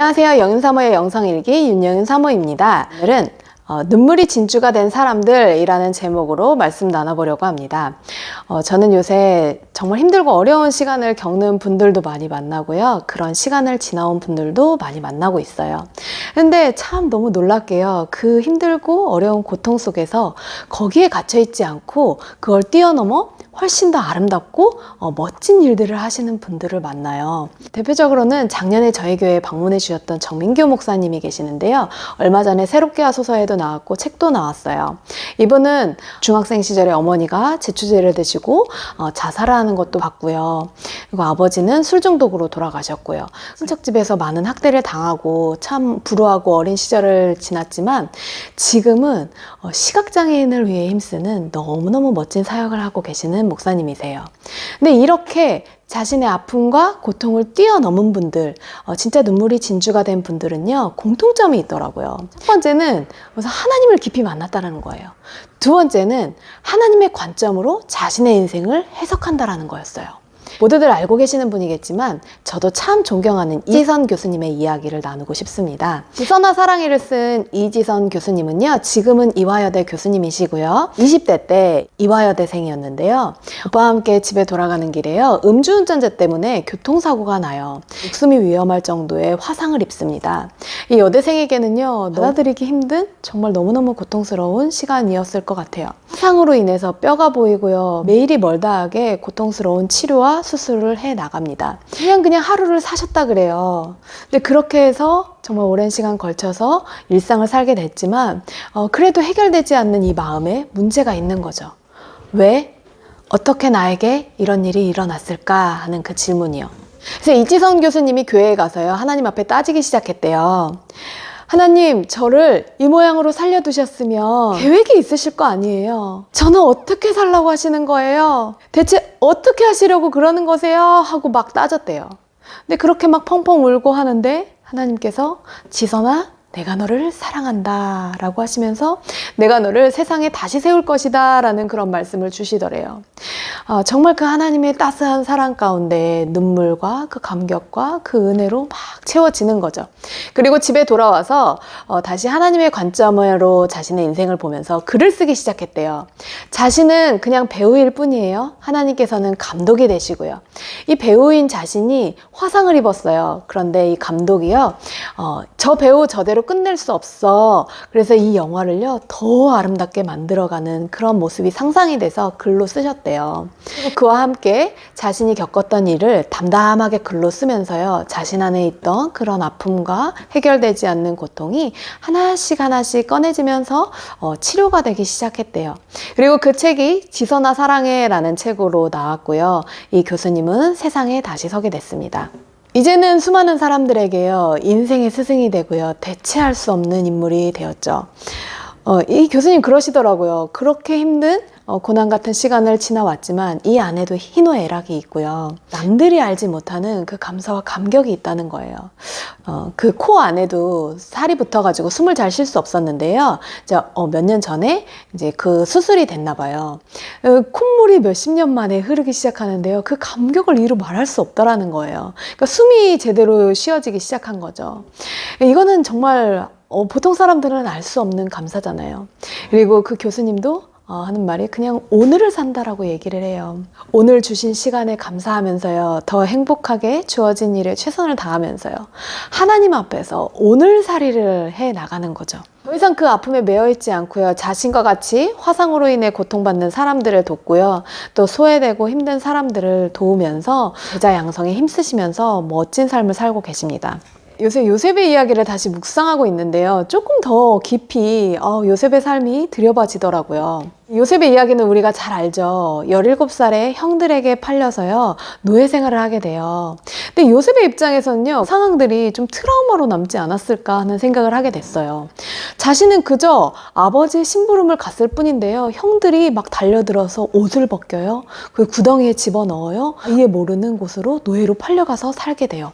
안녕하세요. 영윤사모의 영상일기 윤영윤사모입니다. 오늘은 눈물이 진주가 된 사람들이라는 제목으로 말씀 나눠보려고 합니다. 저는 요새 정말 힘들고 어려운 시간을 겪는 분들도 많이 만나고요. 그런 시간을 지나온 분들도 많이 만나고 있어요. 근데 참 너무 놀랍게요. 그 힘들고 어려운 고통 속에서 거기에 갇혀있지 않고 그걸 뛰어넘어 훨씬 더 아름답고 멋진 일들을 하시는 분들을 만나요. 대표적으로는 작년에 저희 교회에 방문해 주셨던 정민교 목사님이 계시는데요. 얼마 전에 새롭게 하소서에도 나왔고 책도 나왔어요. 이분은 중학생 시절에 어머니가 제추제를 드시고 자살하는 것도 봤고요. 그리고 아버지는 술 중독으로 돌아가셨고요. 친척집에서 많은 학대를 당하고 참 불우하고 어린 시절을 지났지만 지금은 시각장애인을 위해 힘쓰는 너무너무 멋진 사역을 하고 계시는 목사님이세요. 근데 이렇게 자신의 아픔과 고통을 뛰어넘은 분들, 진짜 눈물이 진주가 된 분들은요, 공통점이 있더라고요. 첫 번째는 우선 하나님을 깊이 만났다는 거예요. 두 번째는 하나님의 관점으로 자신의 인생을 해석한다는 거였어요. 모두들 알고 계시는 분이겠지만 저도 참 존경하는 이지선 교수님의 이야기를 나누고 싶습니다. 지선아 사랑해를 쓴 이지선 교수님은요, 지금은 이화여대 교수님이시고요. 20대 때 이화여대생이었는데요. 오빠와 함께 집에 돌아가는 길에요, 음주운전자 때문에 교통사고가 나요. 목숨이 위험할 정도의 화상을 입습니다. 이 여대생에게는요, 받아들이기 힘든 정말 너무너무 고통스러운 시간이었을 것 같아요. 화상으로 인해서 뼈가 보이고요. 매일이 멀다하게 고통스러운 치료와 수술을 해 나갑니다. 그냥 하루를 사셨다 그래요. 근데 그렇게 해서 정말 오랜 시간 걸쳐서 일상을 살게 됐지만 그래도 해결되지 않는 이 마음에 문제가 있는 거죠. 왜? 어떻게 나에게 이런 일이 일어났을까 하는 그 질문이요. 그래서 이지선 교수님이 교회에 가서요, 하나님 앞에 따지기 시작했대요. 하나님, 저를 이 모양으로 살려두셨으면 계획이 있으실 거 아니에요. 저는 어떻게 살라고 하시는 거예요? 대체 어떻게 하시려고 그러는 거세요? 하고 막 따졌대요. 근데 그렇게 막 펑펑 울고 하는데 하나님께서 지선아, 내가 너를 사랑한다 라고 하시면서 내가 너를 세상에 다시 세울 것이다 라는 그런 말씀을 주시더래요. 정말 그 하나님의 따스한 사랑 가운데 눈물과 그 감격과 그 은혜로 막 채워지는 거죠. 그리고 집에 돌아와서 다시 하나님의 관점으로 자신의 인생을 보면서 글을 쓰기 시작했대요. 자신은 그냥 배우일 뿐이에요. 하나님께서는 감독이 되시고요. 이 배우인 자신이 화상을 입었어요. 그런데 이 감독이요, 저 배우 저대로 끝낼 수 없어. 그래서 이 영화를요, 더 아름답게 만들어가는 그런 모습이 상상이 돼서 글로 쓰셨대요. 그리고 그와 함께 자신이 겪었던 일을 담담하게 글로 쓰면서요, 자신 안에 있던 그런 아픔과 해결되지 않는 고통이 하나씩 꺼내지면서 치료가 되기 시작했대요. 그리고 그 책이 지선아 사랑해 라는 책으로 나왔고요. 이 교수님은 세상에 다시 서게 됐습니다. 이제는 수많은 사람들에게요, 인생의 스승이 되고요, 대체할 수 없는 인물이 되었죠. 이 교수님 그러시더라고요. 그렇게 힘든 고난 같은 시간을 지나왔지만 이 안에도 희노애락이 있고요. 남들이 알지 못하는 그 감사와 감격이 있다는 거예요. 그 코 안에도 살이 붙어가지고 숨을 잘 쉴 수 없었는데요. 몇 년 전에 이제 그 수술이 됐나 봐요. 콧물이 몇십 년 만에 흐르기 시작하는데요. 그 감격을 이루 말할 수 없다라는 거예요. 그러니까 숨이 제대로 쉬어지기 시작한 거죠. 이거는 정말 보통 사람들은 알 수 없는 감사잖아요. 그리고 그 교수님도 하는 말이 그냥 오늘을 산다라고 얘기를 해요. 오늘 주신 시간에 감사하면서요, 더 행복하게 주어진 일에 최선을 다하면서요, 하나님 앞에서 오늘살이를 해 나가는 거죠. 더 이상 그 아픔에 매여있지 않고요, 자신과 같이 화상으로 인해 고통받는 사람들을 돕고요, 또 소외되고 힘든 사람들을 도우면서 제자 양성에 힘쓰시면서 멋진 삶을 살고 계십니다. 요새 요셉의 이야기를 다시 묵상하고 있는데요, 조금 더 깊이 요셉의 삶이 들여봐지더라고요. 요셉의 이야기는 우리가 잘 알죠. 17살에 형들에게 팔려서요, 노예 생활을 하게 돼요. 근데 요셉의 입장에서는요, 상황들이 좀 트라우마로 남지 않았을까 하는 생각을 하게 됐어요. 자신은 그저 아버지의 심부름을 갔을 뿐인데요, 형들이 막 달려들어서 옷을 벗겨요, 그 구덩이에 집어넣어요, 아예 모르는 곳으로 노예로 팔려가서 살게 돼요.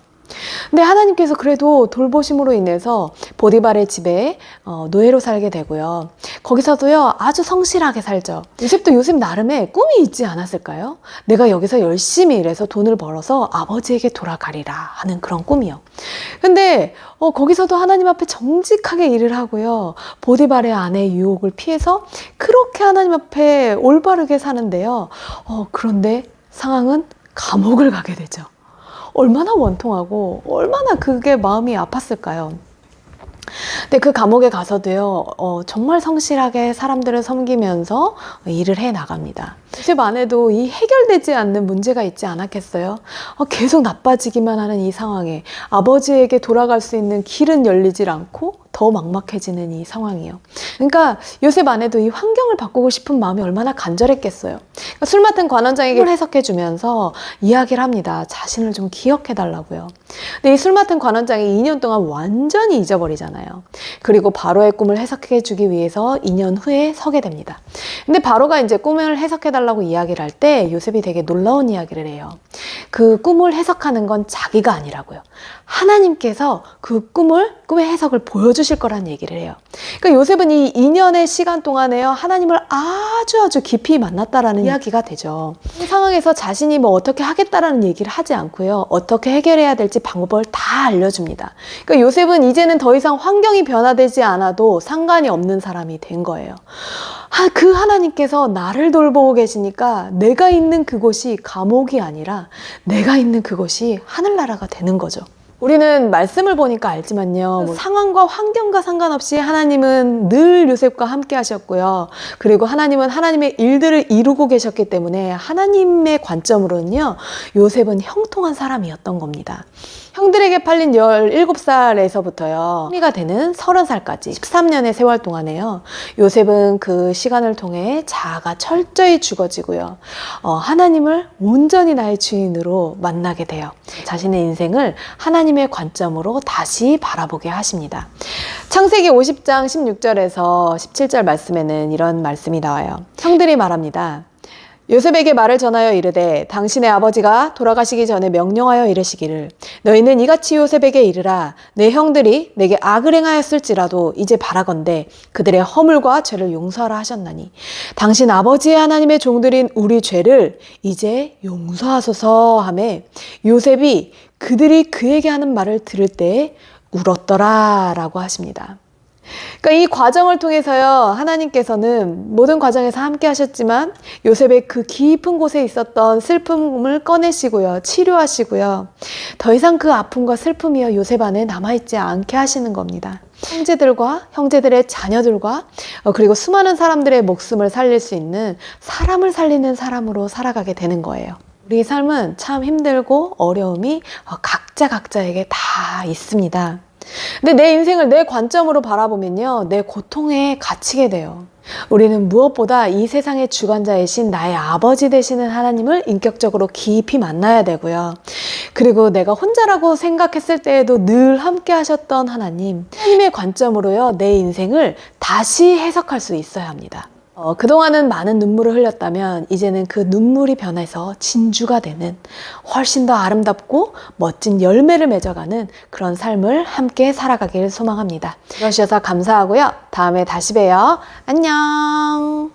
근데 하나님께서 그래도 돌보심으로 인해서 보디발의 집에 노예로 살게 되고요. 거기서도요, 아주 성실하게 살죠. 요셉도 요셉 나름의 꿈이 있지 않았을까요? 내가 여기서 열심히 일해서 돈을 벌어서 아버지에게 돌아가리라 하는 그런 꿈이요. 근데 거기서도 하나님 앞에 정직하게 일을 하고요. 보디발의 아내의 유혹을 피해서 그렇게 하나님 앞에 올바르게 사는데요. 그런데 상황은 감옥을 가게 되죠. 얼마나 원통하고 얼마나 그게 마음이 아팠을까요? 근데 그 감옥에 가서도요, 정말 성실하게 사람들을 섬기면서 일을 해 나갑니다. 요셉 안에도 이 해결되지 않는 문제가 있지 않았겠어요? 계속 나빠지기만 하는 이 상황에 아버지에게 돌아갈 수 있는 길은 열리질 않고 더 막막해지는 이 상황이요. 그러니까 요셉 안에도 이 환경을 바꾸고 싶은 마음이 얼마나 간절했겠어요. 그러니까 술 맡은 관원장에게 해석해 주면서 이야기를 합니다. 자신을 좀 기억해 달라고요. 근데 이 술 맡은 관원장이 2년 동안 완전히 잊어버리잖아요. 그리고 바로의 꿈을 해석해 주기 위해서 2년 후에 서게 됩니다. 근데 바로가 이제 꿈을 해석해 달라고 이야기를 할 때 요셉이 되게 놀라운 이야기를 해요. 그 꿈을 해석하는 건 자기가 아니라고요. 하나님께서 그 꿈의 해석을 보여주실 거라는 얘기를 해요. 그러니까 요셉은 이 2년의 시간 동안에요, 하나님을 아주 깊이 만났다라는 이야기가 되죠. 이 상황에서 자신이 뭐 어떻게 하겠다라는 얘기를 하지 않고요, 어떻게 해결해야 될지 방법을 다 알려줍니다. 그러니까 요셉은 이제는 더 이상 환경이 변화되지 않아도 상관이 없는 사람이 된 거예요. 그 하나님께서 나를 돌보고 계시니까 내가 있는 그곳이 감옥이 아니라 내가 있는 그곳이 하늘나라가 되는 거죠. 우리는 말씀을 보니까 알지만요, 상황과 환경과 상관없이 하나님은 늘 요셉과 함께 하셨고요. 그리고 하나님은 하나님의 일들을 이루고 계셨기 때문에 하나님의 관점으로는요, 요셉은 형통한 사람이었던 겁니다. 형들에게 팔린 17살에서부터요, 성리가 되는 30살까지 13년의 세월 동안에요, 요셉은 그 시간을 통해 자아가 철저히 죽어지고요, 하나님을 온전히 나의 주인으로 만나게 돼요. 자신의 인생을 하나님의 관점으로 다시 바라보게 하십니다. 창세기 50장 16절에서 17절 말씀에는 이런 말씀이 나와요. 형들이 말합니다. 요셉에게 말을 전하여 이르되 당신의 아버지가 돌아가시기 전에 명령하여 이르시기를 너희는 이같이 요셉에게 이르라. 내 형들이 내게 악을 행하였을지라도 이제 바라건대 그들의 허물과 죄를 용서하라 하셨나니 당신 아버지의 하나님의 종들인 우리 죄를 이제 용서하소서 하매 요셉이 그들이 그에게 하는 말을 들을 때에 울었더라 라고 하십니다. 그러니까 이 과정을 통해서요, 하나님께서는 모든 과정에서 함께 하셨지만 요셉의 그 깊은 곳에 있었던 슬픔을 꺼내시고요, 치료하시고요, 더 이상 그 아픔과 슬픔이요 요셉 안에 남아있지 않게 하시는 겁니다. 형제들과 형제들의 자녀들과 그리고 수많은 사람들의 목숨을 살릴 수 있는 사람을 살리는 사람으로 살아가게 되는 거예요. 우리 삶은 참 힘들고 어려움이 각자에게 다 있습니다. 근데 내 인생을 내 관점으로 바라보면요, 내 고통에 갇히게 돼요. 우리는 무엇보다 이 세상의 주관자이신 나의 아버지 되시는 하나님을 인격적으로 깊이 만나야 되고요. 그리고 내가 혼자라고 생각했을 때에도 늘 함께 하셨던 하나님의 관점으로요, 내 인생을 다시 해석할 수 있어야 합니다. 그동안은 많은 눈물을 흘렸다면 이제는 그 눈물이 변해서 진주가 되는 훨씬 더 아름답고 멋진 열매를 맺어가는 그런 삶을 함께 살아가길 소망합니다. 들어주셔서 감사하고요. 다음에 다시 봬요. 안녕.